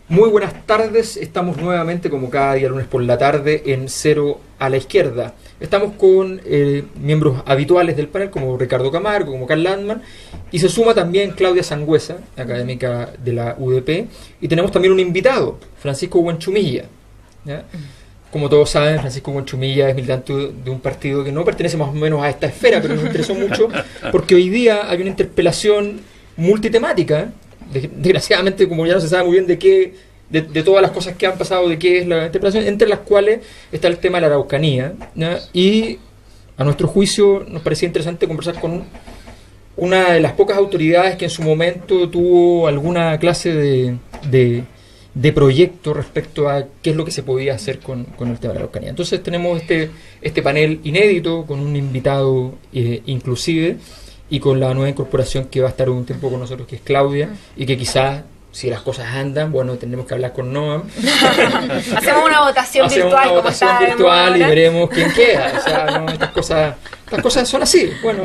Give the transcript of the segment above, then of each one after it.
Muy buenas tardes, estamos nuevamente como cada día lunes por la tarde en Cero a la Izquierda. Estamos con miembros habituales del panel como Ricardo Camargo, como Karl Landmann, y se suma también Claudia Sangüesa, académica de la UDP, y tenemos también un invitado, Francisco Huanchumilla, ¿ya? Como todos saben, Francisco Huanchumilla es militante de un partido que no pertenece más o menos a esta esfera, pero nos interesó mucho porque hoy día hay una interpelación multitemática. Desgraciadamente, como ya no se sabe muy bien de todas las cosas que han pasado, de qué es la interpelación, entre las cuales está el tema de la Araucanía, ¿ya? Y a nuestro juicio nos parecía interesante conversar con una de las pocas autoridades que en su momento tuvo alguna clase de proyecto respecto a qué es lo que se podía hacer con el tema de la Araucanía. Entonces tenemos este panel inédito con un invitado inclusive, y con la nueva incorporación que va a estar un tiempo con nosotros, que es Claudia, y que quizás, si las cosas andan, bueno, tendremos que hablar con Noam. Hacemos una votación virtual y veremos quién queda. O sea, no, estas cosas son así. Bueno,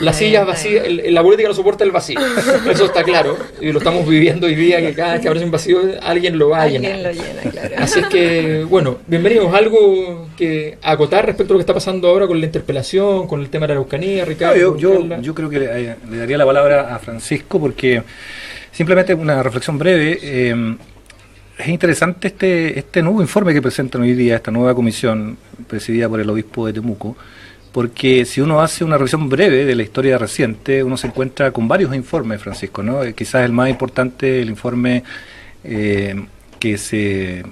la silla es vacía, la política no soporta el vacío. Eso está claro. Y lo estamos viviendo hoy día, que cada vez que aparece un vacío, alguien lo va a llenar. Alguien lo llena, claro. Así es que, bueno, bienvenidos. ¿Algo que acotar respecto a lo que está pasando ahora con la interpelación, con el tema de la Araucanía, Ricardo? Yo creo que le daría la palabra a Francisco, porque simplemente una reflexión breve. Es interesante este nuevo informe que presentan hoy día, esta nueva comisión presidida por el obispo de Temuco, porque si uno hace una revisión breve de la historia reciente, uno se encuentra con varios informes, Francisco, ¿no? Quizás el más importante, el informe que se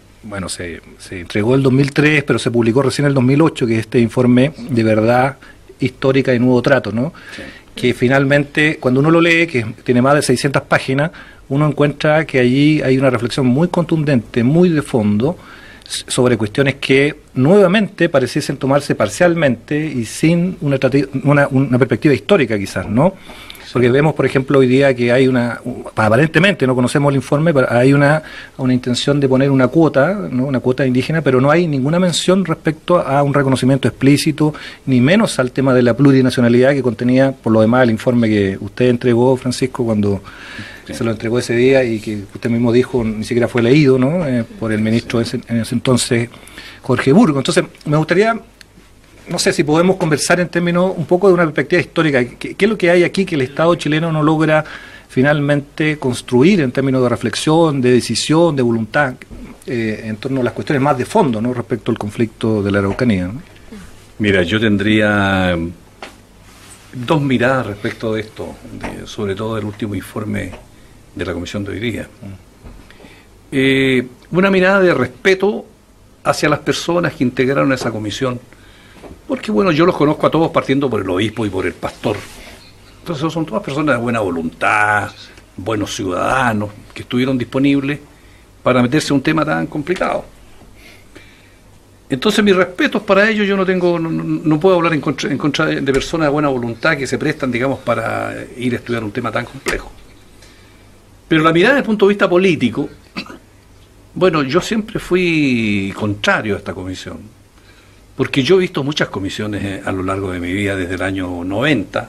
entregó en el 2003, pero se publicó recién en el 2008, que es este informe de verdad histórica y nuevo trato, ¿no? Sí. Que finalmente, cuando uno lo lee, que tiene más de 600 páginas, uno encuentra que allí hay una reflexión muy contundente, muy de fondo, sobre cuestiones que nuevamente pareciesen tomarse parcialmente y sin una perspectiva histórica quizás, ¿no? Porque vemos, por ejemplo, hoy día que hay aparentemente, no conocemos el informe, pero hay una intención de poner una cuota, ¿no? Una cuota indígena, pero no hay ninguna mención respecto a un reconocimiento explícito, ni menos al tema de la plurinacionalidad que contenía, por lo demás, el informe que usted entregó, Francisco, cuando se lo entregó ese día y que usted mismo dijo, ni siquiera fue leído, ¿no? Por el ministro en ese entonces, Jorge Burgo. Entonces, me gustaría, no sé si podemos conversar en términos un poco de una perspectiva histórica. ¿Qué es lo que hay aquí que el Estado chileno no logra finalmente construir en términos de reflexión, de decisión, de voluntad, en torno a las cuestiones más de fondo, ¿no? Respecto al conflicto de la Araucanía, ¿no? Mira, yo tendría dos miradas respecto de esto, sobre todo del último informe de la comisión de hoy día. Una mirada de respeto hacia las personas que integraron esa comisión, porque bueno, yo los conozco a todos partiendo por el obispo y por el pastor. Entonces son todas personas de buena voluntad, buenos ciudadanos, que estuvieron disponibles para meterse en un tema tan complicado. Entonces mis respetos para ellos. Yo no puedo hablar en contra de personas de buena voluntad que se prestan, digamos, para ir a estudiar un tema tan complejo. Pero la mirada desde el punto de vista político, bueno, yo siempre fui contrario a esta comisión, porque yo he visto muchas comisiones a lo largo de mi vida, desde el año 90,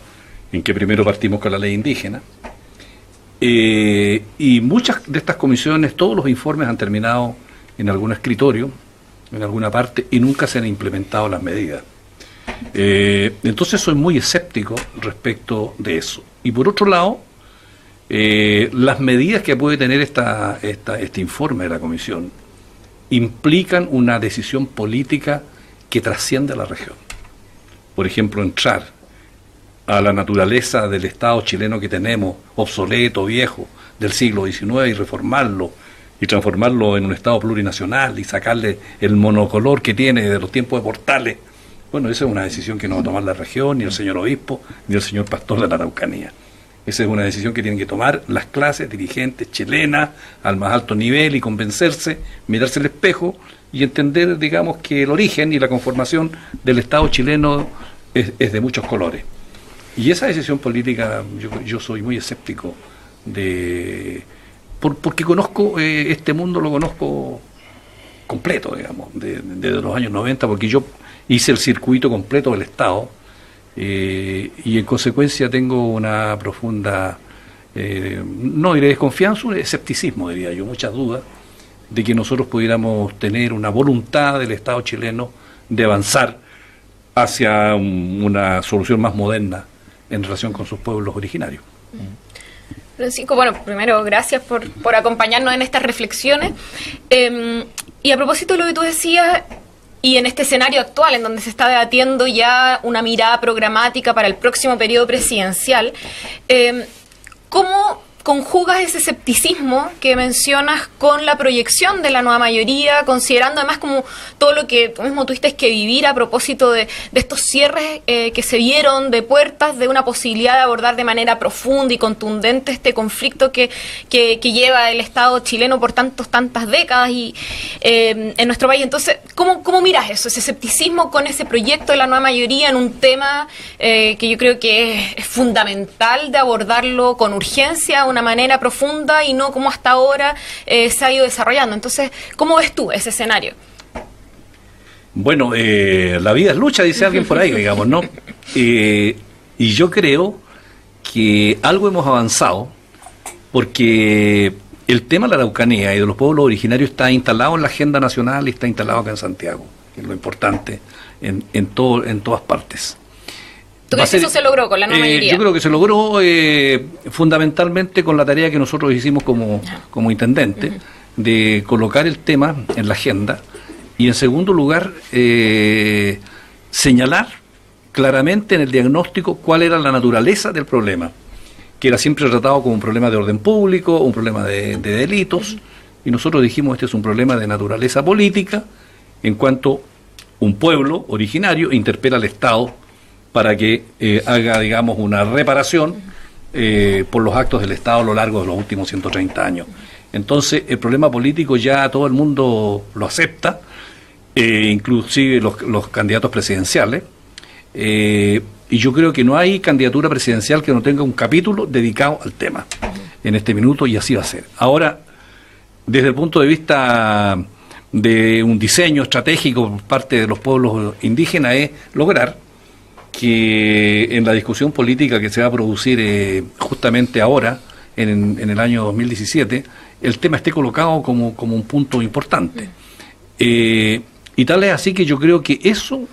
en que primero partimos con la ley indígena, y muchas de estas comisiones, todos los informes han terminado en algún escritorio, en alguna parte, y nunca se han implementado las medidas. Entonces soy muy escéptico respecto de eso. Y por otro lado, las medidas que puede tener este informe de la comisión implican una decisión política que trasciende a la región. Por ejemplo, entrar a la naturaleza del Estado chileno que tenemos, obsoleto, viejo, del siglo XIX, y reformarlo y transformarlo en un Estado plurinacional y sacarle el monocolor que tiene de los tiempos de Portales. Bueno, esa es una decisión que no va a tomar la región, ni el señor obispo, ni el señor pastor de la Araucanía. Esa es una decisión que tienen que tomar las clases dirigentes chilenas al más alto nivel y convencerse, mirarse al espejo y entender, digamos, que el origen y la conformación del Estado chileno es de muchos colores. Y esa decisión política yo soy muy escéptico porque conozco este mundo, lo conozco completo, digamos, desde los años 90, porque yo hice el circuito completo del Estado. Y en consecuencia tengo una profunda no diré desconfianza, un escepticismo, diría yo, muchas dudas de que nosotros pudiéramos tener una voluntad del Estado chileno de avanzar hacia una solución más moderna en relación con sus pueblos originarios. Francisco, bueno, primero, gracias por acompañarnos en estas reflexiones. Y a propósito de lo que tú decías, y en este escenario actual, en donde se está debatiendo ya una mirada programática para el próximo periodo presidencial, ¿cómo conjugas ese escepticismo que mencionas con la proyección de la nueva mayoría, considerando además como todo lo que tú mismo tuviste que vivir a propósito de estos cierres que se vieron de puertas, de una posibilidad de abordar de manera profunda y contundente este conflicto que lleva el Estado chileno por tantas décadas y en nuestro país? Entonces, ¿cómo miras eso, ese escepticismo con ese proyecto de la nueva mayoría en un tema que yo creo que es fundamental de abordarlo con urgencia, una manera profunda y no como hasta ahora se ha ido desarrollando? Entonces, ¿cómo ves tú ese escenario? Bueno, la vida es lucha, dice alguien por ahí, digamos, ¿no? Y yo creo que algo hemos avanzado, porque el tema de la Araucanía y de los pueblos originarios está instalado en la agenda nacional y está instalado acá en Santiago, que es lo importante en todas partes. ¿Tú crees que eso se logró con la nueva mayoría? Yo creo que se logró fundamentalmente con la tarea que nosotros hicimos como intendente, de colocar el tema en la agenda y, en segundo lugar, señalar claramente en el diagnóstico cuál era la naturaleza del problema, que era siempre tratado como un problema de orden público, un problema de delitos, y nosotros dijimos este es un problema de naturaleza política, en cuanto un pueblo originario interpela al Estado para que haga, digamos, una reparación por los actos del Estado a lo largo de los últimos 130 años. Entonces, el problema político ya todo el mundo lo acepta, inclusive los candidatos presidenciales, y yo creo que no hay candidatura presidencial que no tenga un capítulo dedicado al tema en este minuto, y así va a ser. Ahora, desde el punto de vista de un diseño estratégico por parte de los pueblos indígenas, es lograr que en la discusión política que se va a producir justamente ahora, en el año 2017, el tema esté colocado como un punto importante. Y tal es así que yo creo que eso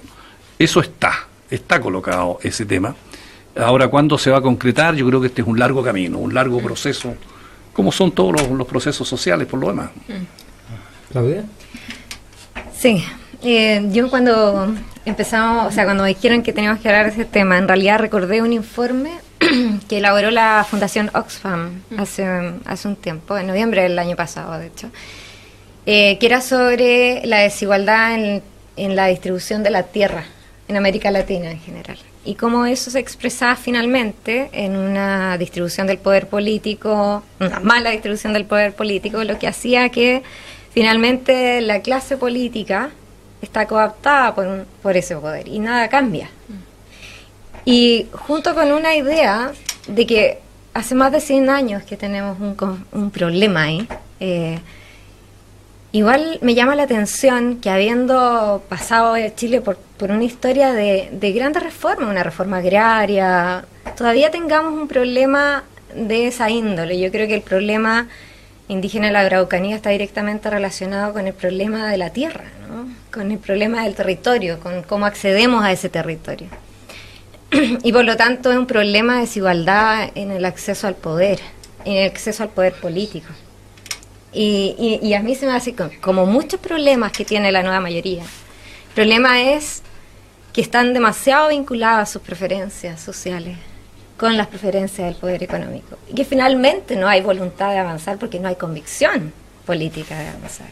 está colocado, ese tema. Ahora, ¿cuándo se va a concretar? Yo creo que este es un largo camino, un largo proceso, como son todos los procesos sociales por lo demás. ¿Claudia? Sí, yo cuando empezamos, o sea, cuando me dijeron que teníamos que hablar de ese tema, en realidad recordé un informe que elaboró la Fundación Oxfam hace un tiempo, en noviembre del año pasado, de hecho, que era sobre la desigualdad en la distribución de la tierra en América Latina en general, y cómo eso se expresaba finalmente en una distribución del poder político, una mala distribución del poder político, lo que hacía que finalmente la clase política está cooptada por ese poder y nada cambia. Y junto con una idea de que hace más de 100 años que tenemos un problema ahí, igual me llama la atención que, habiendo pasado Chile por una historia de grandes reformas, una reforma agraria, todavía tengamos un problema de esa índole. Yo creo que el problema indígena de la Araucanía está directamente relacionado con el problema de la tierra, ¿no? Con el problema del territorio, con cómo accedemos a ese territorio. Y por lo tanto es un problema de desigualdad en el acceso al poder, en el acceso al poder político. Y a mí se me hace como muchos problemas que tiene la nueva mayoría. El problema es que están demasiado vinculados a sus preferencias sociales con las preferencias del poder económico, y que finalmente no hay voluntad de avanzar porque no hay convicción política de avanzar.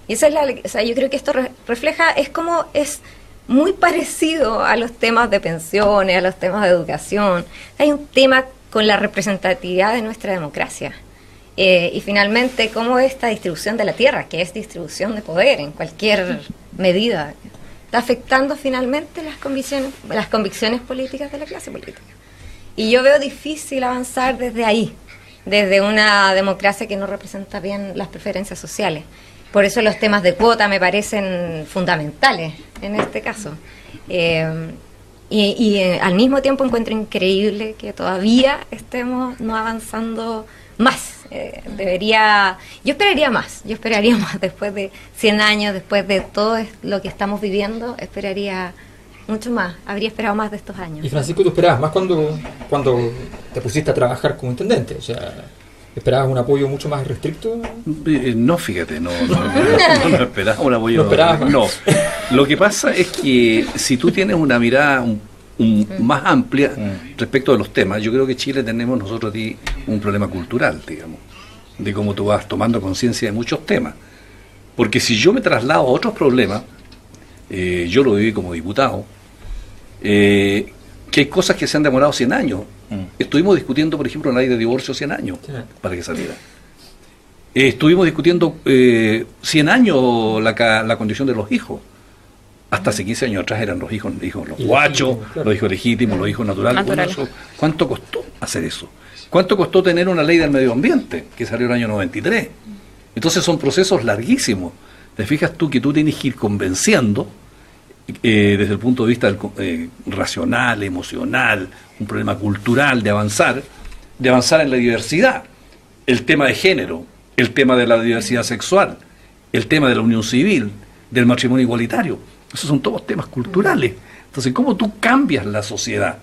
Y esa es yo creo que esto refleja, es muy parecido a los temas de pensiones, a los temas de educación. Hay un tema con la representatividad de nuestra democracia, y finalmente cómo esta distribución de la tierra, que es distribución de poder en cualquier medida, está afectando finalmente las convicciones políticas de la clase política. Y yo veo difícil avanzar desde ahí, desde una democracia que no representa bien las preferencias sociales. Por eso los temas de cuota me parecen fundamentales en este caso. Al mismo tiempo encuentro increíble que todavía estemos no avanzando más. Yo esperaría más después de 100 años, después de todo lo que estamos viviendo, esperaría mucho más, habría esperado más de estos años. Y Francisco, ¿tú esperabas más cuando te pusiste a trabajar como intendente? O sea, ¿esperabas un apoyo mucho más restricto? No, fíjate, no esperaba un apoyo. ¿No esperabas? No. Lo que pasa es que si tú tienes una mirada más amplia respecto de los temas, yo creo que Chile tenemos nosotros aquí un problema cultural, digamos, de cómo tú vas tomando conciencia de muchos temas. Porque si yo me traslado a otros problemas, yo lo viví como diputado, que hay cosas que se han demorado 100 años. Estuvimos discutiendo, por ejemplo, la ley de divorcio 100 años para que saliera. Estuvimos discutiendo 100 años la condición de los hijos. Hasta hace 15 años atrás eran los hijos los guachos, claro, los hijos legítimos, los hijos naturales. Bueno, ¿cuánto costó hacer eso? ¿Cuánto costó tener una ley del medio ambiente que salió en el año 93? Entonces son procesos larguísimos. Te fijas tú que tú tienes que ir convenciendo desde el punto de vista racional, emocional, un problema cultural, de avanzar en la diversidad. El tema de género, el tema de la diversidad sexual, el tema de la unión civil, del matrimonio igualitario. Esos son todos temas culturales. Entonces, ¿cómo tú cambias la sociedad?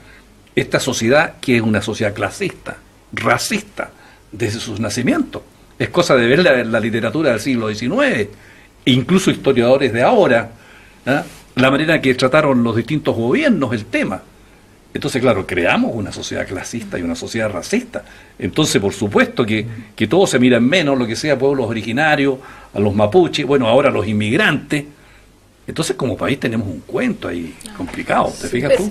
Esta sociedad que es una sociedad clasista, racista, desde sus nacimientos. Es cosa de ver la literatura del siglo XIX, e incluso historiadores de ahora, ¿eh? La manera en que trataron los distintos gobiernos el tema. Entonces, claro, creamos una sociedad clasista y una sociedad racista. Entonces, por supuesto que todos se miran menos, lo que sea, pueblos originarios, a los mapuches, bueno, ahora a los inmigrantes. Entonces, como país tenemos un cuento ahí complicado, ¿te fijas tú?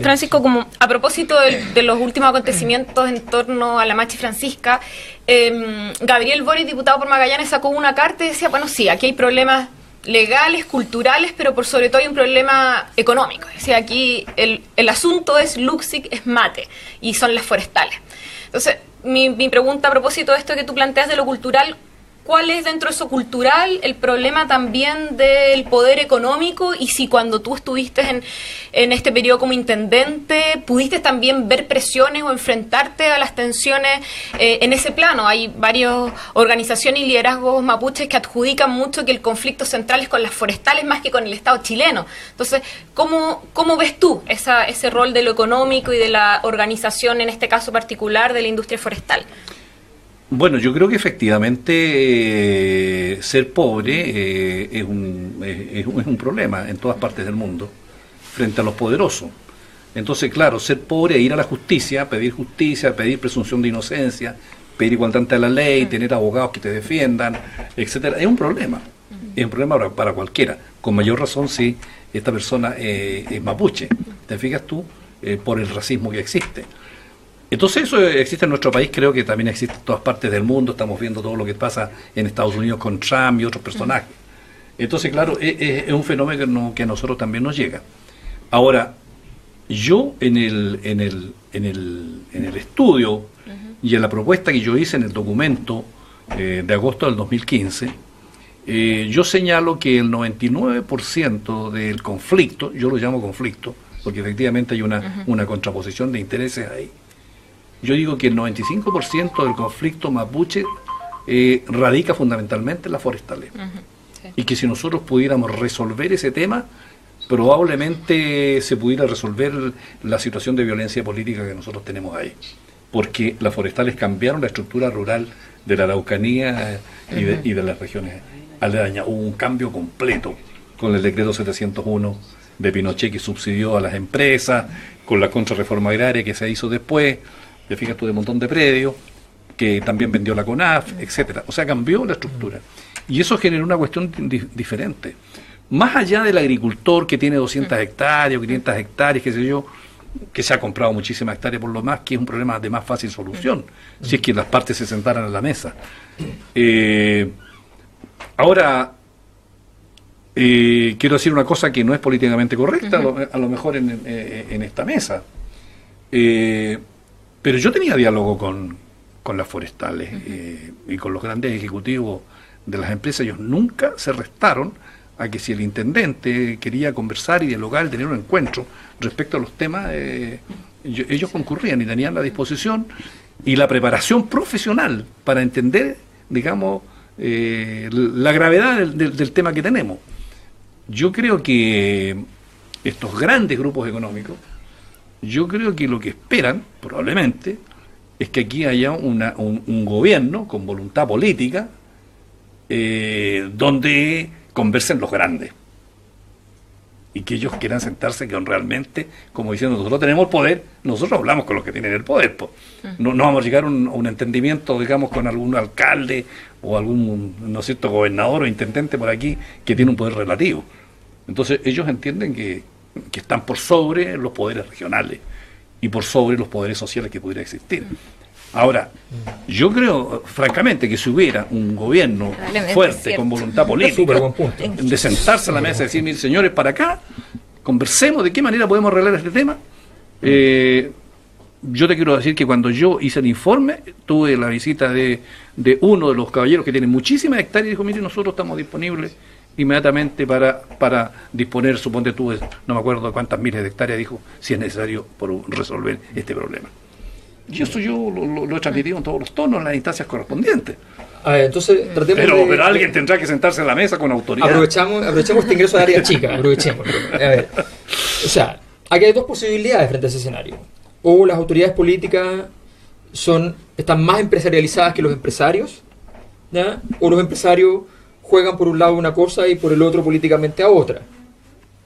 Francisco, como a propósito de los últimos acontecimientos en torno a la Machi Francisca, Gabriel Boric, diputado por Magallanes, sacó una carta y decía, bueno, sí, aquí hay problemas legales, culturales, pero por sobre todo hay un problema económico. O sea, aquí el asunto es Luxic, es mate, y son las forestales. Entonces, mi pregunta a propósito de esto que tú planteas de lo cultural, ¿cuál es dentro de eso cultural el problema también del poder económico? Y si cuando tú estuviste en este periodo como intendente, pudiste también ver presiones o enfrentarte a las tensiones en ese plano. Hay varias organizaciones y liderazgos mapuches que adjudican mucho que el conflicto central es con las forestales más que con el Estado chileno. Entonces, ¿cómo ves tú ese rol de lo económico y de la organización, en este caso particular, de la industria forestal? Bueno, yo creo que efectivamente ser pobre es un problema en todas partes del mundo frente a los poderosos. Entonces, claro, ser pobre e ir a la justicia, pedir presunción de inocencia, pedir igualdad ante la ley, tener abogados que te defiendan, etcétera, es un problema. Es un problema para cualquiera. Con mayor razón si esta persona es mapuche. ¿Te fijas tú? Por el racismo que existe. Entonces eso existe en nuestro país, creo que también existe en todas partes del mundo, estamos viendo todo lo que pasa en Estados Unidos con Trump y otros personajes. Entonces, claro, es un fenómeno que a nosotros también nos llega. Ahora, yo en el estudio y en la propuesta que yo hice en el documento de agosto del 2015, yo señalo que el 99% del conflicto, yo lo llamo conflicto, porque efectivamente hay una contraposición de intereses ahí. Yo digo que el 95% del conflicto mapuche radica fundamentalmente en las forestales. Sí. Y que si nosotros pudiéramos resolver ese tema, probablemente se pudiera resolver la situación de violencia política que nosotros tenemos ahí. Porque las forestales cambiaron la estructura rural de la Araucanía y de las regiones aledañas. Hubo un cambio completo con el decreto 701 de Pinochet, que subsidió a las empresas, con la contrarreforma agraria que se hizo después. Te fijas tú, de un montón de predios, que también vendió la CONAF, etcétera. O sea, cambió la estructura. Y eso generó una cuestión diferente. Más allá del agricultor que tiene 200 hectáreas o 500 hectáreas, qué sé yo, que se ha comprado muchísimas hectáreas por lo más, que es un problema de más fácil solución, si es que las partes se sentaran a la mesa. Ahora, quiero decir una cosa que no es políticamente correcta, a lo mejor en esta mesa. Pero yo tenía diálogo con las forestales y con los grandes ejecutivos de las empresas. Ellos nunca se restaron a que si el intendente quería conversar y dialogar y tener un encuentro respecto a los temas, ellos concurrían y tenían la disposición y la preparación profesional para entender, digamos, la gravedad del tema que tenemos. Yo creo que estos grandes grupos económicos, yo creo que lo que esperan, probablemente, es que aquí haya un gobierno con voluntad política donde conversen los grandes y que ellos quieran sentarse con realmente, como diciendo, nosotros tenemos el poder, nosotros hablamos con los que tienen el poder, pues. No vamos a llegar a un entendimiento, digamos, con algún alcalde o algún, ¿no es cierto?, gobernador o intendente por aquí que tiene un poder relativo. Entonces ellos entienden que están por sobre los poderes regionales y por sobre los poderes sociales que pudiera existir. Ahora, yo creo, francamente, que si hubiera un gobierno fuerte, con voluntad política, de sentarse a la mesa y decir, mire, señores, para acá, conversemos de qué manera podemos arreglar este tema. Yo te quiero decir que cuando yo hice el informe, tuve la visita de uno de los caballeros que tiene muchísimas hectáreas y dijo, mire, nosotros estamos disponibles inmediatamente para disponer, suponte tú, no me acuerdo de cuántas miles de hectáreas, dijo, si es necesario por resolver este problema. Y eso yo lo he transmitido en todos los tonos, en las instancias correspondientes. A ver, entonces tratemos pero alguien tendrá que sentarse en la mesa con autoridad. Aprovechemos este ingreso de área chica, aprovechemos. A ver, o sea, aquí hay dos posibilidades frente a ese escenario. O las autoridades políticas están más empresarializadas que los empresarios, ¿ya? O los empresarios juegan por un lado una cosa y por el otro políticamente a otra,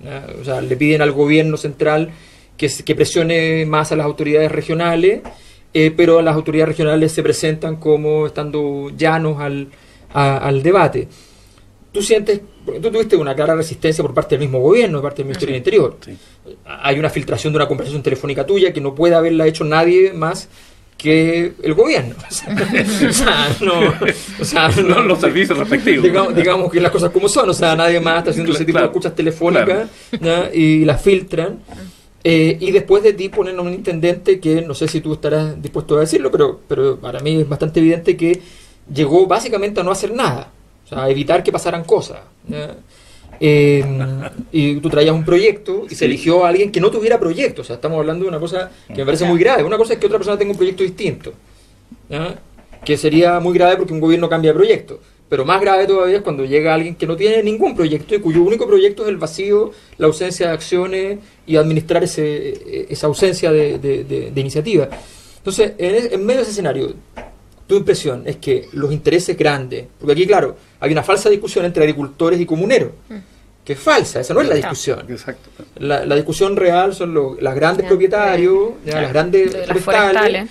¿ya? O sea, le piden al gobierno central que presione más a las autoridades regionales, pero las autoridades regionales se presentan como estando llanos al debate. Tú tuviste una clara resistencia por parte del mismo gobierno, de parte del Ministerio del Interior. Sí. Hay una filtración de una conversación telefónica tuya que no puede haberla hecho nadie más que el gobierno. No, los servicios respectivos. Digamos que las cosas como son, o sea, nadie más está haciendo ese tipo de escuchas telefónicas, ¿ya? Y las filtran. Y después de ti ponen a un intendente que no sé si tú estarás dispuesto a decirlo, pero para mí es bastante evidente que llegó básicamente a no hacer nada, o sea, a evitar que pasaran cosas, ¿ya? Y tú traías un proyecto y se eligió a alguien que no tuviera proyecto. O sea, estamos hablando de una cosa que me parece muy grave. Una cosa es que otra persona tenga un proyecto distinto, ¿ya? Que sería muy grave porque un gobierno cambia de proyecto. Pero más grave todavía es cuando llega alguien que no tiene ningún proyecto y cuyo único proyecto es el vacío, la ausencia de acciones y administrar esa ausencia de iniciativa. Entonces, en medio de ese escenario, tu impresión es que los intereses grandes, porque aquí, claro, hay una falsa discusión entre agricultores y comuneros, que es falsa, esa no es la discusión. Exacto. La discusión real son los grandes propietarios, las grandes forestales,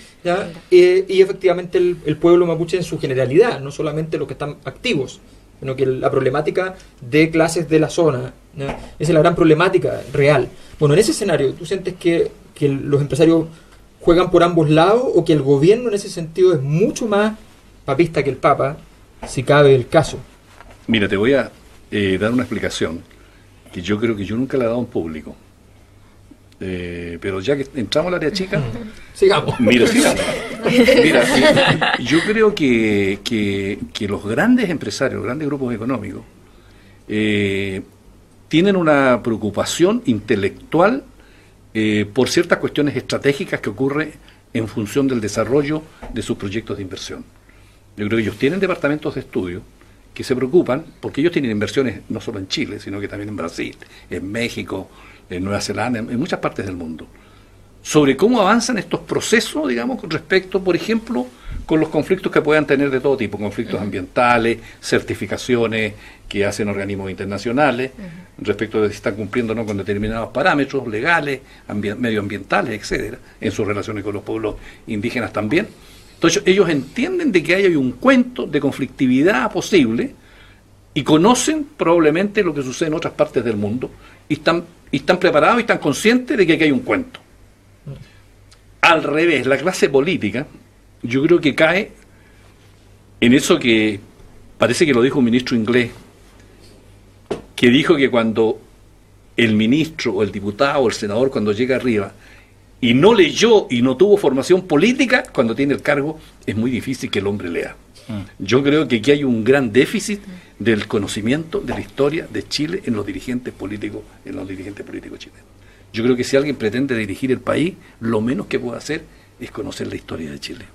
y efectivamente el pueblo mapuche en su generalidad, no solamente los que están activos, sino que la problemática de clases de la zona, ¿ya? Esa es la gran problemática real. Bueno, en ese escenario, ¿tú sientes que los empresarios juegan por ambos lados o que el gobierno en ese sentido es mucho más papista que el Papa, si cabe el caso? Mira, te voy a dar una explicación que yo creo que yo nunca la he dado en público. Pero ya que entramos al área chica, sigamos. Mira, yo creo que los grandes empresarios, los grandes grupos económicos, tienen una preocupación intelectual por ciertas cuestiones estratégicas que ocurren en función del desarrollo de sus proyectos de inversión. Yo creo que ellos tienen departamentos de estudio que se preocupan, porque ellos tienen inversiones no solo en Chile, sino que también en Brasil, en México, en Nueva Zelanda, en muchas partes del mundo, sobre cómo avanzan estos procesos, digamos, con respecto, por ejemplo, con los conflictos que puedan tener de todo tipo, conflictos ambientales, certificaciones que hacen organismos internacionales, respecto de si están cumpliendo o no con determinados parámetros legales, medioambientales, etcétera, en sus relaciones con los pueblos indígenas también. Entonces ellos entienden de que hay un cuento de conflictividad posible y conocen probablemente lo que sucede en otras partes del mundo y están preparados y están conscientes de que aquí hay un cuento. Al revés, la clase política, yo creo que cae en eso que parece que lo dijo un ministro inglés, que dijo que cuando el ministro o el diputado o el senador cuando llega arriba y no leyó y no tuvo formación política, cuando tiene el cargo es muy difícil que el hombre lea. Yo creo que aquí hay un gran déficit del conocimiento de la historia de Chile en los dirigentes políticos, chilenos. Yo creo que si alguien pretende dirigir el país, lo menos que puede hacer es conocer la historia de Chile.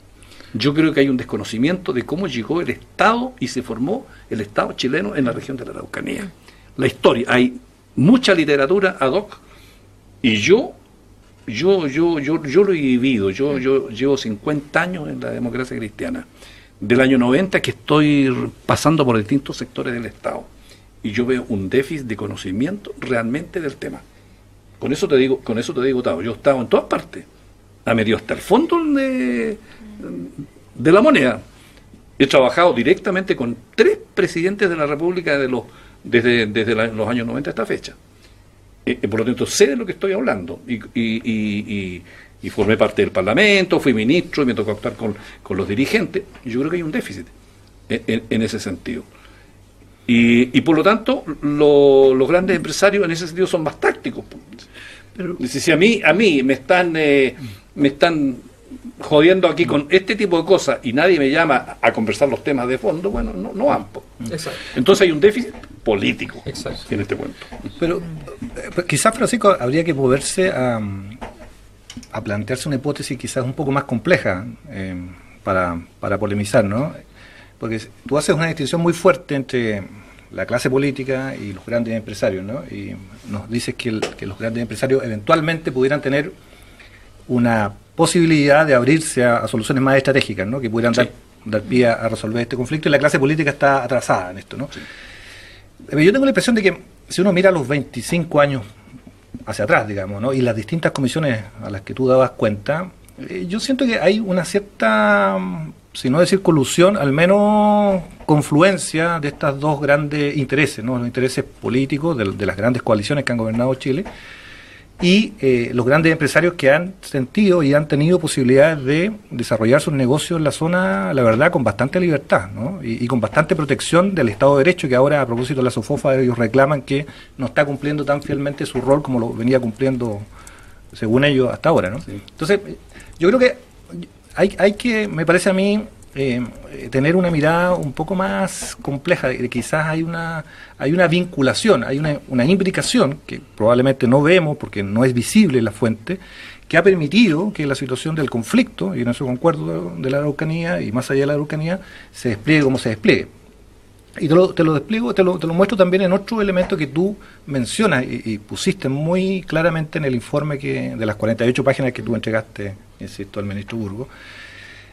Yo creo que hay un desconocimiento de cómo llegó el Estado y se formó el Estado chileno en la región de la Araucanía. La historia, hay mucha literatura ad hoc, y yo lo he vivido. Yo llevo 50 años en la democracia cristiana, del año 90, que estoy pasando por distintos sectores del Estado, y yo veo un déficit de conocimiento realmente del tema. Con eso te digo, Tavo, yo he estado en todas partes, ha metido hasta el fondo de la moneda. He trabajado directamente con 3 presidentes de la República desde los años 90 a esta fecha. Por lo tanto, sé de lo que estoy hablando, y formé parte del Parlamento, fui ministro y me tocó actuar con los dirigentes. Yo creo que hay un déficit en ese sentido. Y por lo tanto, los grandes empresarios en ese sentido son más tácticos. Pero si a mí me están jodiendo aquí con este tipo de cosas y nadie me llama a conversar los temas de fondo, bueno, no van. Exacto. Entonces hay un déficit político. Exacto. En este cuento. Pero quizás, Francisco, habría que moverse a plantearse una hipótesis quizás un poco más compleja para polemizar, ¿no? Porque tú haces una distinción muy fuerte entre la clase política y los grandes empresarios, ¿no? Y nos dices que los grandes empresarios eventualmente pudieran tener una posibilidad de abrirse a soluciones más estratégicas, ¿no? Que pudieran dar pie a resolver este conflicto, y la clase política está atrasada en esto, ¿no? Sí. Yo tengo la impresión de que si uno mira los 25 años hacia atrás, digamos, ¿no? Y las distintas comisiones a las que tú dabas cuenta, yo siento que hay una cierta, si no decir colusión, al menos confluencia de estos dos grandes intereses, ¿no? Los intereses políticos de las grandes coaliciones que han gobernado Chile, y los grandes empresarios que han sentido y han tenido posibilidades de desarrollar sus negocios en la zona, la verdad, con bastante libertad, ¿no? Y con bastante protección del Estado de Derecho, que ahora, a propósito de la SOFOFA, ellos reclaman que no está cumpliendo tan fielmente su rol como lo venía cumpliendo, según ellos, hasta ahora, ¿no? Sí. Entonces, yo creo que hay que, me parece a mí, tener una mirada un poco más compleja, de quizás hay una vinculación, hay una imbricación que probablemente no vemos porque no es visible la fuente, que ha permitido que la situación del conflicto, y en eso concuerdo, de la Araucanía y más allá de la Araucanía, se despliegue como se despliegue. Y te lo muestro también en otro elemento que tú mencionas y pusiste muy claramente en el informe de las 48 páginas que tú entregaste, insisto, al ministro Burgos,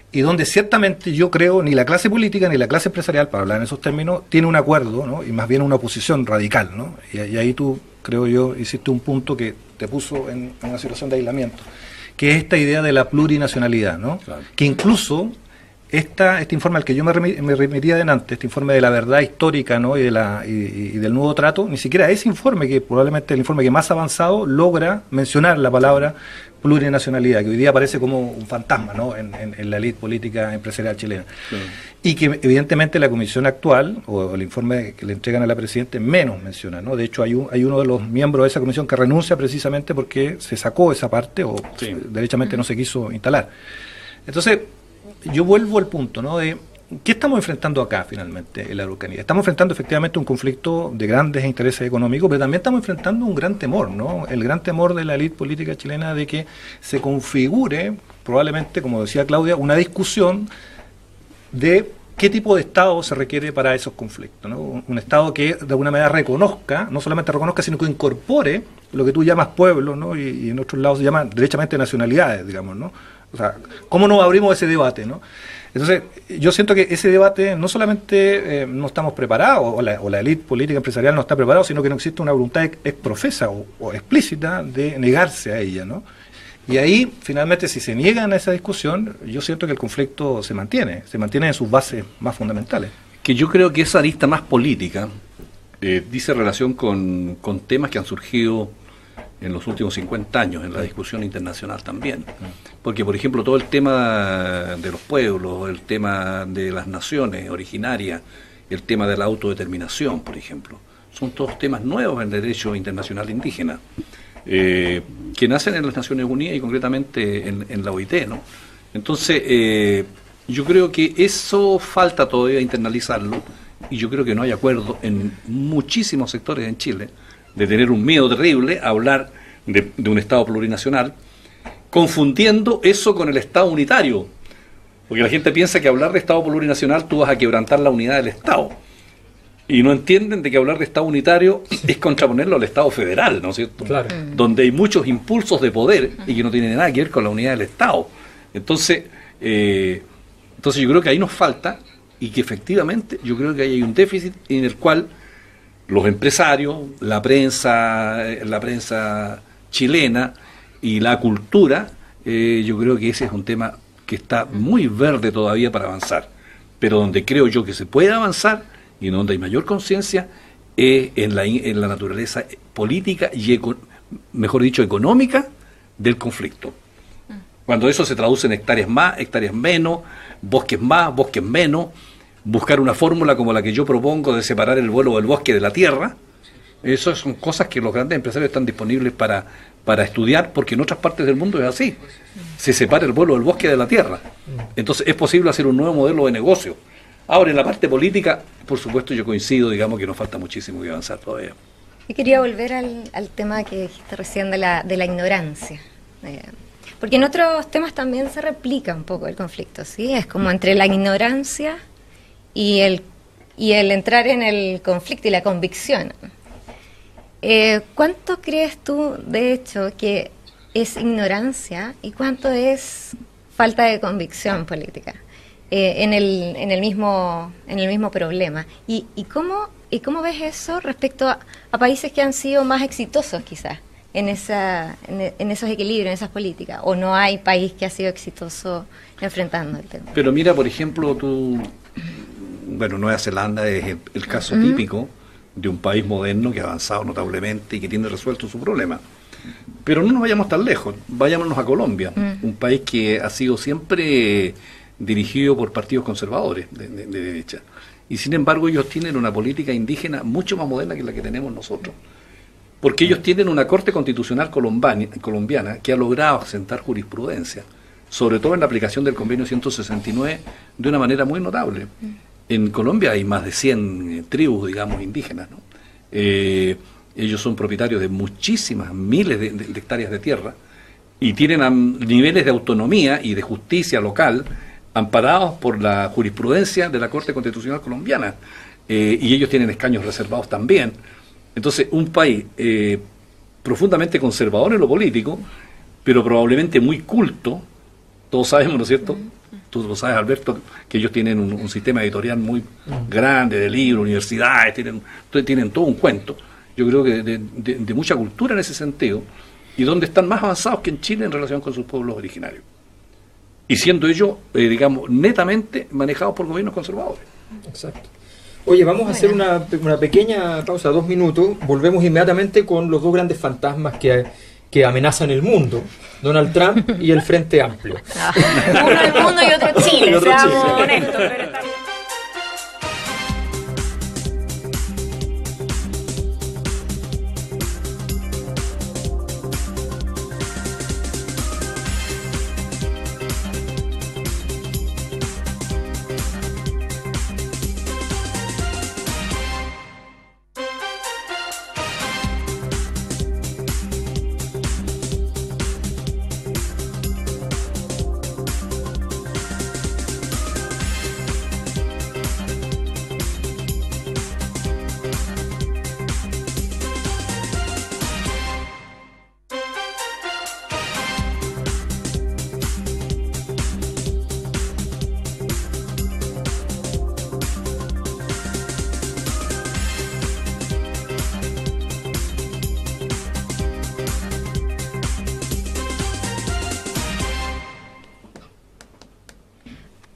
y donde ciertamente yo creo ni la clase política ni la clase empresarial, para hablar en esos términos, tiene un acuerdo, ¿no? Y más bien una oposición radical, ¿no? Y ahí tú, creo yo, hiciste un punto que te puso en una situación de aislamiento, que es esta idea de la plurinacionalidad, ¿no? Claro. Que incluso este informe al que yo me remitía adelante, este informe de la verdad histórica, ¿no? y del nuevo trato, ni siquiera ese informe, que probablemente el informe que más avanzado, logra mencionar la palabra plurinacionalidad, que hoy día aparece como un fantasma, ¿no? en la élite política empresarial chilena. Sí. Y que evidentemente la comisión actual, o el informe que le entregan a la Presidenta, menos menciona, ¿no? De hecho, hay uno de los miembros de esa comisión que renuncia precisamente porque se sacó esa parte, o derechamente no se quiso instalar. Entonces, yo vuelvo al punto, ¿no? De ¿qué estamos enfrentando acá finalmente en la Araucanía? Estamos enfrentando efectivamente un conflicto de grandes intereses económicos, pero también estamos enfrentando un gran temor, ¿no? El gran temor de la élite política chilena de que se configure, probablemente, como decía Claudia, una discusión de qué tipo de Estado se requiere para esos conflictos, ¿no? Un Estado que de alguna manera reconozca, no solamente reconozca, sino que incorpore lo que tú llamas pueblo, ¿no? Y en otros lados se llaman derechamente nacionalidades, digamos, ¿no? O sea, ¿cómo no abrimos ese debate, no? Entonces, yo siento que ese debate no solamente no estamos preparados, o la élite política empresarial no está preparada, sino que no existe una voluntad exprofesa o explícita de negarse a ella, ¿no? Y ahí, finalmente, si se niegan a esa discusión, yo siento que el conflicto se mantiene en sus bases más fundamentales. Que yo creo que esa arista más política dice relación con temas que han surgido en los últimos 50 años, en la discusión internacional también. Porque, por ejemplo, todo el tema de los pueblos, el tema de las naciones originarias, el tema de la autodeterminación, por ejemplo, son todos temas nuevos en el derecho internacional indígena, que nacen en las Naciones Unidas y concretamente en la OIT, ¿no? Entonces, Yo creo que eso falta todavía internalizarlo, y yo creo que no hay acuerdo en muchísimos sectores en Chile de tener un miedo terrible a hablar de un Estado plurinacional, confundiendo eso con el Estado unitario, porque la gente piensa que hablar de Estado plurinacional tú vas a quebrantar la unidad del Estado, y no entienden de que hablar de Estado unitario es contraponerlo al Estado federal, ¿no es cierto? Claro. Donde hay muchos impulsos de poder y que no tienen nada que ver con la unidad del Estado. Entonces yo creo que ahí nos falta, y que efectivamente yo creo que ahí hay un déficit en el cual los empresarios, la prensa chilena y la cultura, yo creo que ese es un tema que está muy verde todavía para avanzar, pero donde creo yo que se puede avanzar y donde hay mayor conciencia es en la naturaleza política y mejor dicho económica del conflicto. Cuando eso se traduce en hectáreas más, hectáreas menos, bosques más, bosques menos, buscar una fórmula como la que yo propongo de separar el vuelo del bosque de la tierra, esas son cosas que los grandes empresarios están disponibles para estudiar, porque en otras partes del mundo es así. Se separa el vuelo del bosque de la tierra. Entonces es posible hacer un nuevo modelo de negocio. Ahora, en la parte política, por supuesto, yo coincido, digamos, que nos falta muchísimo que avanzar todavía. Y quería volver al tema que dijiste recién de la ignorancia. Porque en otros temas también se replica un poco el conflicto, ¿sí? Es como entre la ignorancia y el entrar en el conflicto y la convicción. ¿Cuánto crees tú, de hecho, que es ignorancia y cuánto es falta de convicción política en el mismo problema? ¿Y cómo ves eso respecto a países que han sido más exitosos quizás en esos equilibrios, en esas políticas? ¿O no hay país que ha sido exitoso enfrentando el tema? Pero mira, por ejemplo, Nueva Zelanda es el caso típico de un país moderno que ha avanzado notablemente y que tiene resuelto su problema. Pero no nos vayamos tan lejos, vayámonos a Colombia, un país que ha sido siempre dirigido por partidos conservadores de derecha. Y sin embargo ellos tienen una política indígena mucho más moderna que la que tenemos nosotros. Porque ellos tienen una Corte Constitucional colombiana que ha logrado asentar jurisprudencia, sobre todo en la aplicación del Convenio 169, de una manera muy notable. En Colombia hay más de 100 tribus, digamos, indígenas, ¿no? Ellos son propietarios de muchísimas, miles de hectáreas de tierra, y tienen niveles de autonomía y de justicia local amparados por la jurisprudencia de la Corte Constitucional colombiana, y ellos tienen escaños reservados también. Entonces, un país profundamente conservador en lo político, pero probablemente muy culto. Todos sabemos, ¿no es cierto? Tú lo sabes, Alberto, que ellos tienen un sistema editorial muy grande de libros, universidades, tienen todo un cuento. Yo creo que de mucha cultura en ese sentido, y donde están más avanzados que en Chile en relación con sus pueblos originarios. Y siendo ellos, digamos, netamente manejados por gobiernos conservadores. Exacto. Oye, vamos a hacer una pequeña pausa, 2 minutos. Volvemos inmediatamente con los dos grandes fantasmas que amenazan el mundo: Donald Trump y el Frente Amplio. Uno el mundo y otro Chile, Y otro seamos Chile. honestos, pero está bien.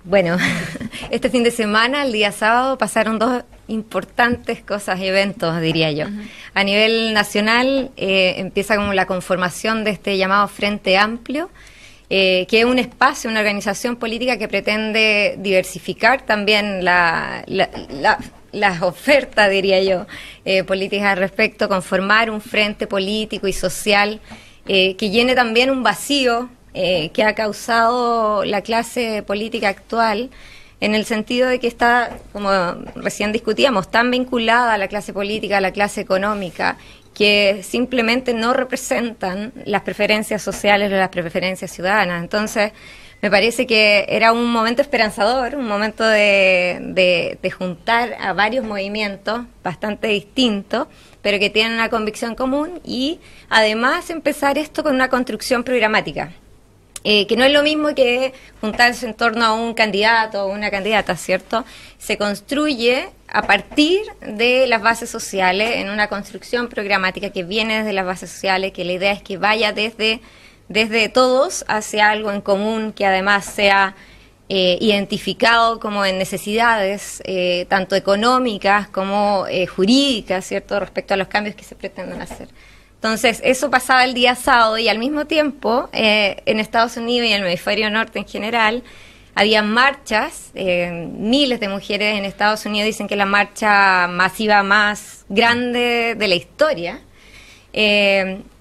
Bueno, este fin de semana, el día sábado, pasaron dos importantes cosas, eventos, diría yo. A nivel nacional empieza como la conformación de este llamado Frente Amplio, que es un espacio, una organización política que pretende diversificar también las ofertas, diría yo, políticas al respecto, conformar un frente político y social que llene también un vacío que ha causado la clase política actual, en el sentido de que está, como recién discutíamos, tan vinculada a la clase política, a la clase económica, que simplemente no representan las preferencias sociales o las preferencias ciudadanas. Entonces, me parece que era un momento esperanzador, un momento de juntar a varios movimientos bastante distintos, pero que tienen una convicción común, y además empezar esto con una construcción programática. Que no es lo mismo que juntarse en torno a un candidato o una candidata, ¿cierto? Se construye a partir de las bases sociales, en una construcción programática que viene desde las bases sociales, que la idea es que vaya desde todos hacia algo en común, que además sea identificado como en necesidades, tanto económicas como jurídicas, ¿cierto?, respecto a los cambios que se pretenden hacer. Entonces, eso pasaba el día sábado, y al mismo tiempo, en Estados Unidos y en el hemisferio norte en general, había marchas. Miles de mujeres en Estados Unidos dicen que es la marcha masiva más grande de la historia,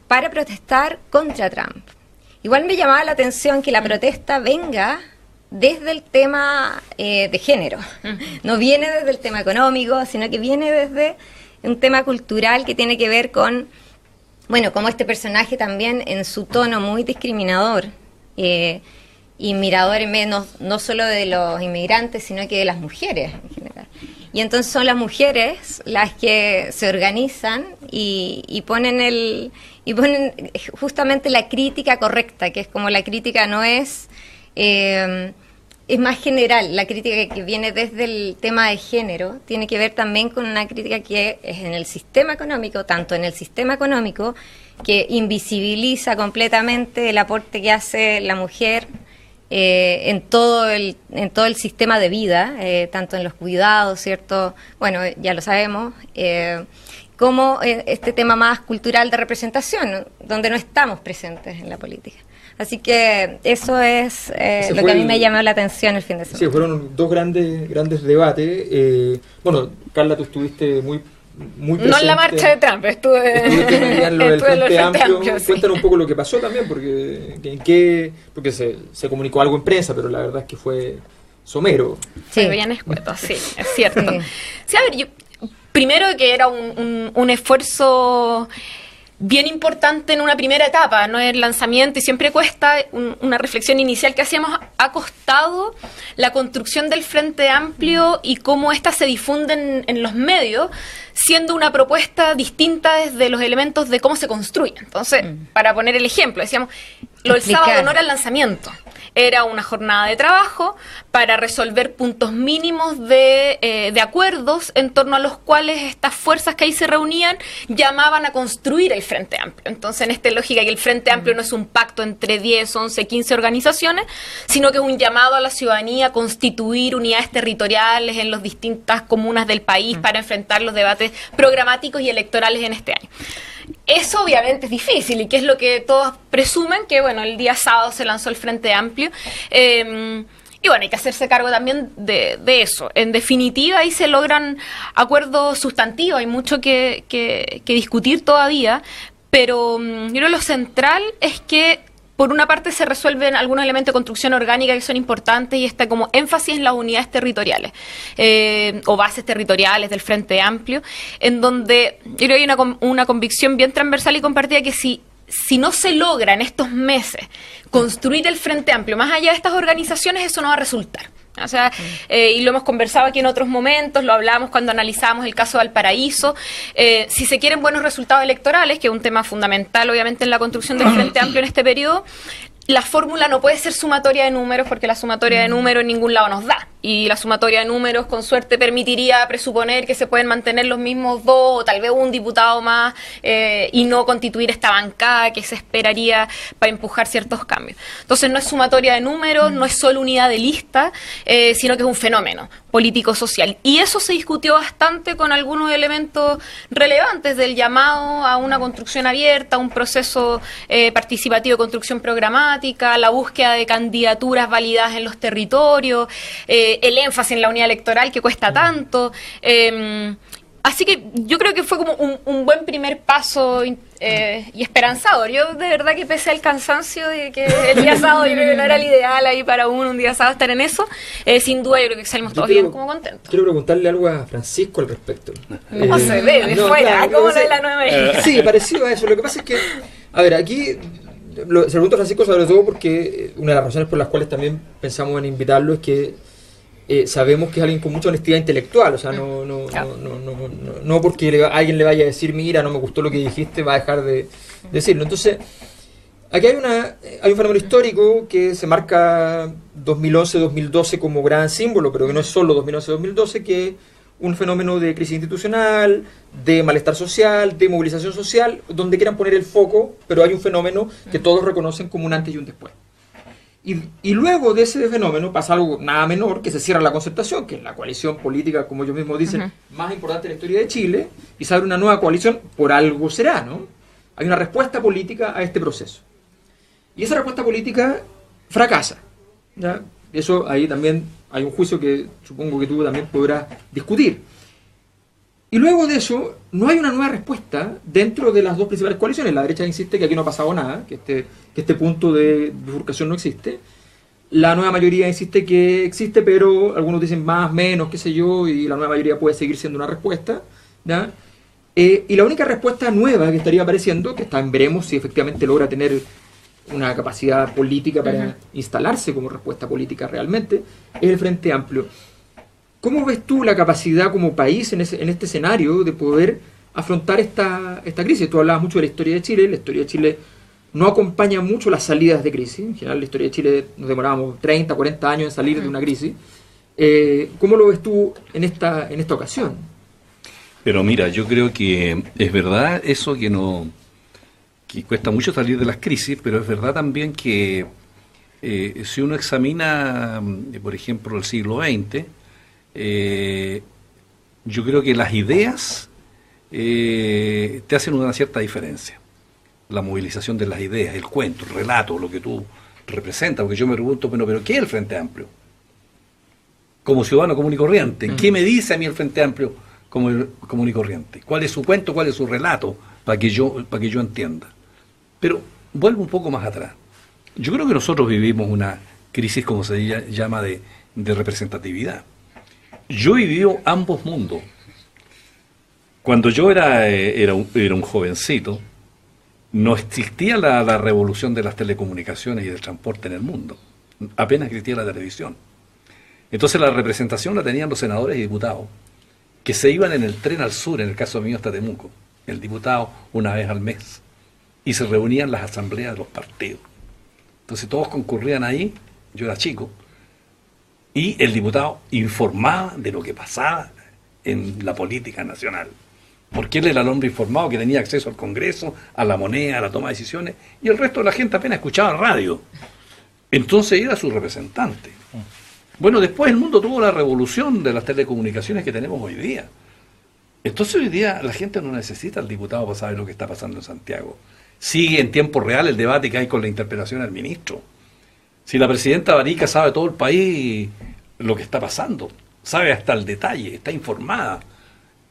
para protestar contra Trump. Igual me llamaba la atención que la protesta venga desde el tema de género. No viene desde el tema económico, sino que viene desde un tema cultural que tiene que ver con, bueno, como este personaje también en su tono muy discriminador y mirador no solo de los inmigrantes, sino que de las mujeres en general. Y entonces son las mujeres las que se organizan y ponen justamente la crítica correcta, que es como la crítica no es más general. La crítica que viene desde el tema de género tiene que ver también con una crítica que es en el sistema económico, tanto en el sistema económico, que invisibiliza completamente el aporte que hace la mujer en todo el sistema de vida, tanto en los cuidados, ¿cierto? Bueno, ya lo sabemos, como este tema más cultural de representación, donde no estamos presentes en la política. Así que eso es lo que a mí me llamó la atención el fin de semana. Sí, fueron dos grandes debates. Bueno, Carla, tú estuviste muy presente. No en la marcha de Trump, estuve en lo del Frente Amplio. Sí. Cuéntanos un poco lo que pasó también, porque se comunicó algo en prensa, pero la verdad es que fue somero. Sí, bien escueto, sí, es cierto. Sí, a ver, primero que era un esfuerzo bien importante en una primera etapa, no el lanzamiento, y siempre cuesta una reflexión inicial que hacíamos. Ha costado la construcción del Frente Amplio y cómo ésta se difunde en los medios, siendo una propuesta distinta desde los elementos de cómo se construye. Entonces, para poner el ejemplo, decíamos, lo del sábado no era el lanzamiento, era una jornada de trabajo para resolver puntos mínimos de acuerdos en torno a los cuales estas fuerzas que ahí se reunían llamaban a construir el Frente Amplio. Entonces, en esta lógica que el Frente Amplio no es un pacto entre 10, 11, 15 organizaciones, sino que es un llamado a la ciudadanía a constituir unidades territoriales en las distintas comunas del país para enfrentar los debates programáticos y electorales en este año. Eso obviamente es difícil, y que es lo que todos presumen, que bueno, el día sábado se lanzó el Frente Amplio, y bueno, hay que hacerse cargo también de eso. En definitiva, ahí se logran acuerdos sustantivos, hay mucho que discutir todavía, pero yo creo que lo central es que por una parte se resuelven algunos elementos de construcción orgánica que son importantes, y está como énfasis en las unidades territoriales o bases territoriales del Frente Amplio, en donde yo creo que hay una convicción bien transversal y compartida, que si no se logra en estos meses construir el Frente Amplio más allá de estas organizaciones, eso no va a resultar. O sea, y lo hemos conversado aquí en otros momentos, lo hablamos cuando analizábamos el caso de Valparaíso. Si se quieren buenos resultados electorales, que es un tema fundamental obviamente en la construcción del Frente Amplio en este periodo, la fórmula no puede ser sumatoria de números, porque la sumatoria de números en ningún lado nos da. Y la sumatoria de números, con suerte, permitiría presuponer que se pueden mantener los mismos dos, o tal vez un diputado más, y no constituir esta bancada que se esperaría para empujar ciertos cambios. Entonces, no es sumatoria de números, no es solo unidad de lista, sino que es un fenómeno político-social. Y eso se discutió bastante con algunos elementos relevantes del llamado a una construcción abierta, un proceso participativo de construcción programática, la búsqueda de candidaturas validadas en los territorios, el énfasis en la unidad electoral que cuesta tanto, Así que yo creo que fue como un buen primer paso y esperanzador. Yo de verdad que pese al cansancio de que el día sábado yo creo que no era el ideal ahí para un día sábado estar en eso, sin duda yo creo que salimos todos bien como contentos. Quiero preguntarle algo a Francisco al respecto. ¿Cómo se ve de fuera? Claro, ¿Cómo lo de la Nueva América? Sí, parecido a eso. Lo que pasa es que, a ver, aquí se lo pregunto a Francisco sobre todo porque una de las razones por las cuales también pensamos en invitarlo es que sabemos que es alguien con mucha honestidad intelectual, o sea, no porque alguien le vaya a decir, mira, no me gustó lo que dijiste, va a dejar de decirlo. Entonces, aquí hay un fenómeno histórico que se marca 2011-2012 como gran símbolo, pero que no es solo 2011-2012, que es un fenómeno de crisis institucional, de malestar social, de movilización social, donde quieran poner el foco, pero hay un fenómeno que todos reconocen como un antes y un después. Y luego de ese fenómeno pasa algo nada menor, que se cierra la Concertación, que es la coalición política, como ellos mismos dicen, más importante de la historia de Chile, y se abre una nueva coalición, por algo será, ¿no? Hay una respuesta política a este proceso. Y esa respuesta política fracasa, ¿ya? Eso ahí también hay un juicio que supongo que tú también podrás discutir. Y luego de eso, no hay una nueva respuesta dentro de las dos principales coaliciones. La derecha insiste que aquí no ha pasado nada, que este punto de bifurcación no existe. La nueva mayoría insiste que existe, pero algunos dicen más, menos, qué sé yo, y la nueva mayoría puede seguir siendo una respuesta, ¿ya? Y la única respuesta nueva que estaría apareciendo, que está en veremos si efectivamente logra tener una capacidad política para instalarse como respuesta política realmente, es el Frente Amplio. ¿Cómo ves tú la capacidad como país en este escenario de poder afrontar esta crisis? Tú hablabas mucho de la historia de Chile. La historia de Chile no acompaña mucho las salidas de crisis. En general, la historia de Chile nos demorábamos 30, 40 años en salir de una crisis. ¿Cómo lo ves tú en esta ocasión? Pero mira, yo creo que es verdad eso que cuesta mucho salir de las crisis, pero es verdad también que si uno examina, por ejemplo, el siglo XX, yo creo que las ideas te hacen una cierta diferencia. La movilización de las ideas, el cuento, el relato, lo que tú representas, porque yo me pregunto, bueno, pero ¿qué es el Frente Amplio? Como ciudadano común y corriente, ¿qué me dice a mí el Frente Amplio como común y corriente? ¿Cuál es su cuento, cuál es su relato, para que yo entienda? Pero vuelvo un poco más atrás. Yo creo que nosotros vivimos una crisis, como se llama, de representatividad. Yo he vivido ambos mundos. Cuando yo era un jovencito, no existía la revolución de las telecomunicaciones y del transporte en el mundo. Apenas existía la televisión. Entonces la representación la tenían los senadores y diputados, que se iban en el tren al sur, en el caso mío hasta Temuco, el diputado una vez al mes, y se reunían las asambleas de los partidos. Entonces todos concurrían ahí, yo era chico, y el diputado informaba de lo que pasaba en la política nacional, porque él era el hombre informado que tenía acceso al Congreso, a la moneda, a la toma de decisiones, y el resto de la gente apenas escuchaba radio. Entonces era su representante. Bueno, después el mundo tuvo la revolución de las telecomunicaciones que tenemos hoy día. Entonces hoy día la gente no necesita al diputado para saber lo que está pasando en Santiago. Sigue en tiempo real el debate que hay con la interpelación al ministro. Si la presidenta Barica sabe todo el país lo que está pasando, sabe hasta el detalle, está informada.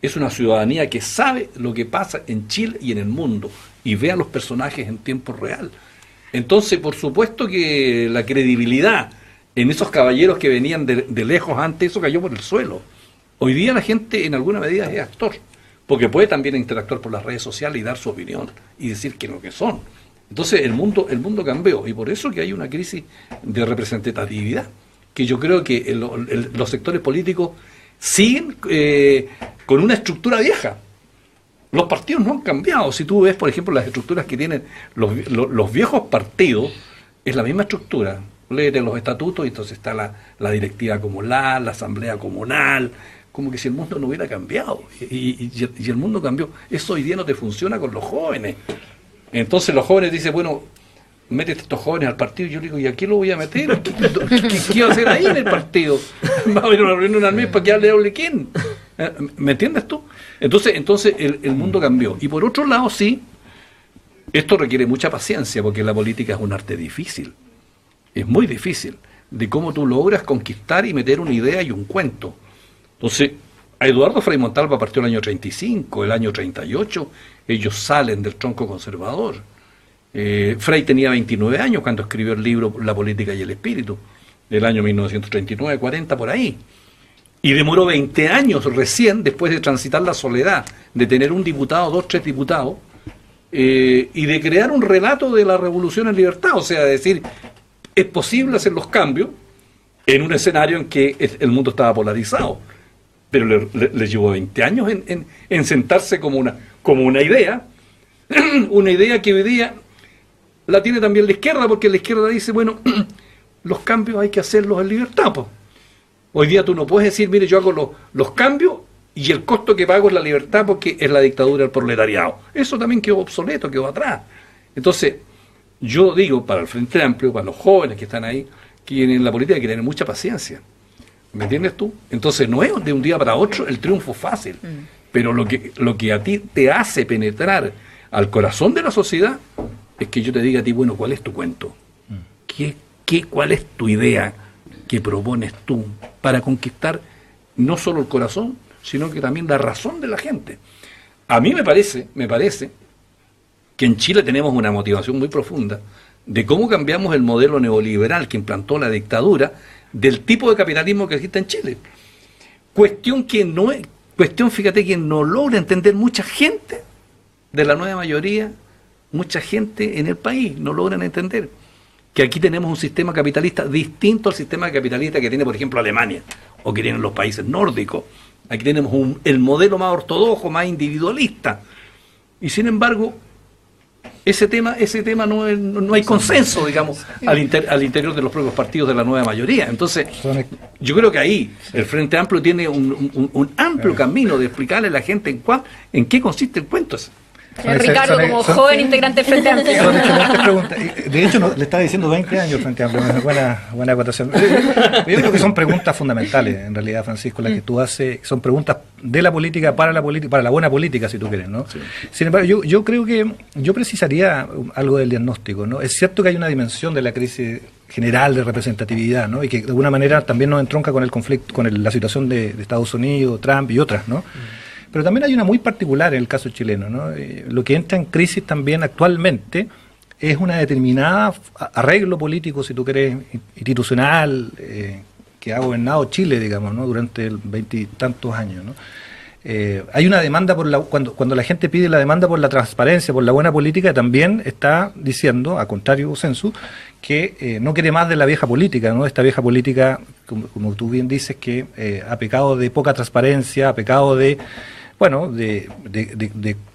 Es una ciudadanía que sabe lo que pasa en Chile y en el mundo y ve a los personajes en tiempo real. Entonces, por supuesto que la credibilidad en esos caballeros que venían de lejos antes, eso cayó por el suelo. Hoy día la gente en alguna medida es actor, porque puede también interactuar por las redes sociales y dar su opinión y decir que lo que son. Entonces el mundo cambió, y por eso que hay una crisis de representatividad, que yo creo que los sectores políticos siguen con una estructura vieja. Los partidos no han cambiado. Si tú ves, por ejemplo, las estructuras que tienen los viejos partidos, es la misma estructura. Léete los estatutos y entonces está la directiva comunal, la asamblea comunal, como que si el mundo no hubiera cambiado. Y el mundo cambió. Eso hoy día no te funciona con los jóvenes. Entonces los jóvenes dicen, bueno, métete estos jóvenes al partido. Y yo digo, ¿y a qué lo voy a meter? ¿Qué va a hacer ahí en el partido? ¿Va a haber una reunión al mes para que hable quién? ¿Me entiendes tú? Entonces el mundo cambió. Y por otro lado, sí, esto requiere mucha paciencia, porque la política es un arte difícil. Es muy difícil, de cómo tú logras conquistar y meter una idea y un cuento. Entonces, A Eduardo Frei Montalva partió el año 35, el año 38, ellos salen del tronco conservador. Frei tenía 29 años cuando escribió el libro La política y el espíritu, del año 1939, 40, por ahí. Y demoró 20 años recién, después de transitar la soledad, de tener un diputado, 2, 3 diputados, y de crear un relato de la revolución en libertad. O sea, decir, es posible hacer los cambios en un escenario en que el mundo estaba polarizado. Pero le llevó 20 años en sentarse como una idea, una idea que hoy día la tiene también la izquierda, porque la izquierda dice, bueno, los cambios hay que hacerlos en libertad, pues. Hoy día tú no puedes decir, mire, yo hago los cambios y el costo que pago es la libertad porque es la dictadura del proletariado. Eso también quedó obsoleto, quedó atrás. Entonces, yo digo, para el Frente Amplio, para los jóvenes que están ahí, que en la política hay que tener mucha paciencia. ¿Me entiendes tú? Entonces, no es de un día para otro el triunfo fácil, pero lo que a ti te hace penetrar al corazón de la sociedad es que yo te diga a ti, bueno, ¿cuál es tu cuento? ¿Cuál es tu idea que propones tú para conquistar no solo el corazón, sino que también la razón de la gente? A mí me parece que en Chile tenemos una motivación muy profunda de cómo cambiamos el modelo neoliberal que implantó la dictadura del tipo de capitalismo que existe en Chile. Cuestión, fíjate, que no logra entender mucha gente de la nueva mayoría, mucha gente en el país, no logran entender que aquí tenemos un sistema capitalista distinto al sistema capitalista que tiene, por ejemplo, Alemania, o que tienen los países nórdicos. Aquí tenemos el modelo más ortodoxo, más individualista. Y sin embargo, ese tema no hay consenso, digamos, al interior de los propios partidos de la nueva mayoría. Entonces, yo creo que ahí el Frente Amplio tiene un amplio camino de explicarle a la gente en qué consiste el cuento ese. Ricardo, como joven integrante del Frente Amplio. Son excelentes preguntas. De hecho, le estaba diciendo 20 años el Frente Amplio, buena acotación. Yo creo que son preguntas fundamentales, en realidad, Francisco, las que tú haces, son preguntas de la política, para la buena política, si tú quieres, ¿no? Sí. Sin embargo, yo creo que yo precisaría algo del diagnóstico, ¿no? Es cierto que hay una dimensión de la crisis general de representatividad, ¿no? Y que de alguna manera también nos entronca con el conflicto, con la situación de Estados Unidos, Trump y otras, ¿no? Pero también hay una muy particular en el caso chileno, ¿no? Lo que entra en crisis también actualmente es una determinada arreglo político, si tú quieres, institucional, que ha gobernado Chile, digamos, ¿no? Durante 20 y tantos años, ¿no? Hay una demanda cuando la gente pide la demanda por la transparencia, por la buena política, también está diciendo, a contrario censo, que no quiere más de la vieja política, ¿no? Esta vieja política, como tú bien dices, que ha pecado de poca transparencia, ha pecado de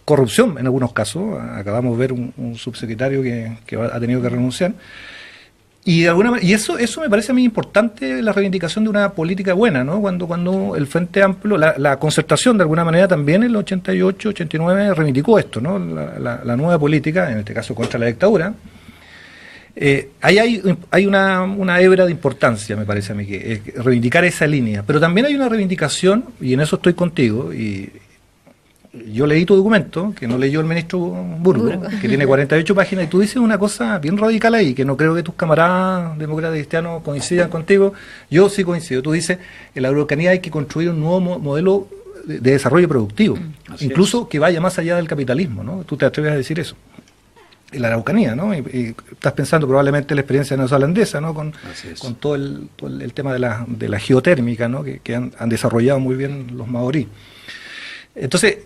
corrupción en algunos casos. Acabamos de ver un subsecretario que ha tenido que renunciar. Y eso me parece a mí importante, la reivindicación de una política buena, ¿no? Cuando el Frente Amplio, la concertación de alguna manera también en el 88, 89 reivindicó esto, ¿no? La nueva política, en este caso contra la dictadura. Ahí hay una hebra de importancia, me parece a mí, que reivindicar esa línea. Pero también hay una reivindicación, y en eso estoy contigo, y yo leí tu documento, que no leyó el ministro Burgo, que tiene 48 páginas, y tú dices una cosa bien radical ahí, que no creo que tus camaradas demócratas cristianos coincidan contigo. Yo sí coincido. Tú dices, en la Araucanía hay que construir un nuevo modelo de desarrollo productivo, incluso que vaya más allá del capitalismo, ¿no? Tú te atreves a decir eso. En la Araucanía, ¿no? Y estás pensando probablemente en la experiencia neozelandesa, ¿no? Con todo el tema de la geotérmica, ¿no? Que han desarrollado muy bien los maorí. Entonces,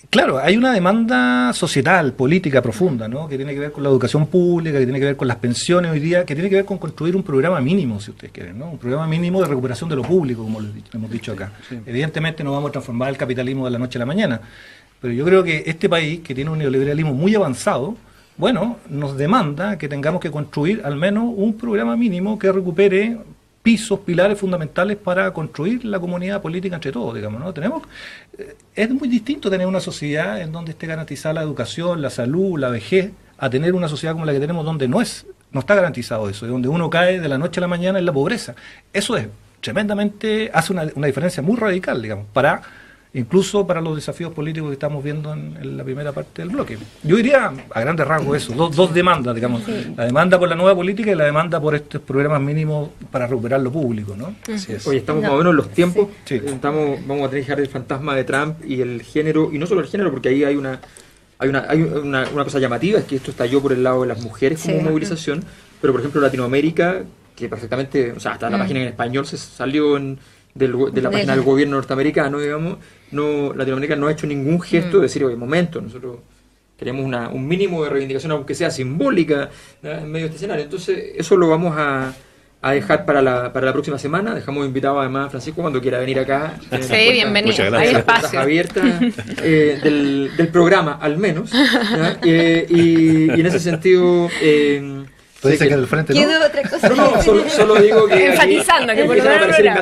claro, hay una demanda societal, política profunda, ¿no? Que tiene que ver con la educación pública, que tiene que ver con las pensiones hoy día, que tiene que ver con construir un programa mínimo, si ustedes quieren, ¿no? Un programa mínimo de recuperación de lo público, como hemos dicho acá. Sí. Evidentemente no vamos a transformar el capitalismo de la noche a la mañana, pero yo creo que este país, que tiene un neoliberalismo muy avanzado, bueno, nos demanda que tengamos que construir al menos un programa mínimo que recupere pilares fundamentales para construir la comunidad política entre todos, digamos, ¿no? Es muy distinto tener una sociedad en donde esté garantizada la educación, la salud, la vejez, a tener una sociedad como la que tenemos donde no está garantizado eso, donde uno cae de la noche a la mañana en la pobreza. Eso es tremendamente, hace una diferencia muy radical, digamos, para incluso para los desafíos políticos que estamos viendo en la primera parte del bloque. Yo diría a grandes rasgos eso, dos demandas, digamos, la demanda por la nueva política y la demanda por estos programas mínimos para recuperar lo público, ¿no? Así es. Oye, estamos más o menos en los tiempos, Sí. vamos a tener que dejar el fantasma de Trump y el género, y no solo el género, porque ahí hay una cosa llamativa, es que esto estalló por el lado de las mujeres como Sí. movilización, pero por ejemplo Latinoamérica, que perfectamente, o sea, hasta la página en español se salió de la página del gobierno norteamericano, digamos, Latinoamérica no ha hecho ningún gesto de decir, oye, momento, nosotros queremos un mínimo de reivindicación, aunque sea simbólica, en medio de este escenario. Entonces, eso lo vamos a dejar para la próxima semana. Dejamos invitado además a Francisco cuando quiera venir acá. Sí, bienvenido. Muchas gracias. Hay Las puertas espacio. abiertas del programa, al menos. ¿Ya? Y en ese sentido... Puede sé ser que que- del frente, ¿no? ¿Qué otra cosa? no, solo digo que Enfatizando aquí que por lo empieza a menos aparecer programa.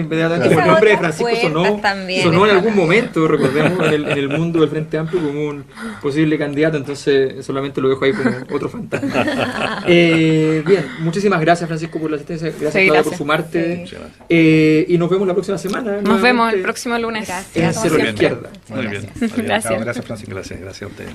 inmediatamente Esas como el nombre de otras Francisco puertas también sonó en están algún ahí. momento, recordemos, en el mundo del Frente Amplio como un posible candidato, entonces solamente lo dejo ahí como otro fantasma. Bien, muchísimas gracias Francisco por la asistencia, gracias Sí, Claudia por gracias. sumarte, Sí. y nos vemos la próxima semana. Nos vemos nuevamente el próximo lunes. Gracias. en Como Cero a la siempre. Izquierda. Muy bien. Gracias. Gracias, Francisco. Gracias a ustedes.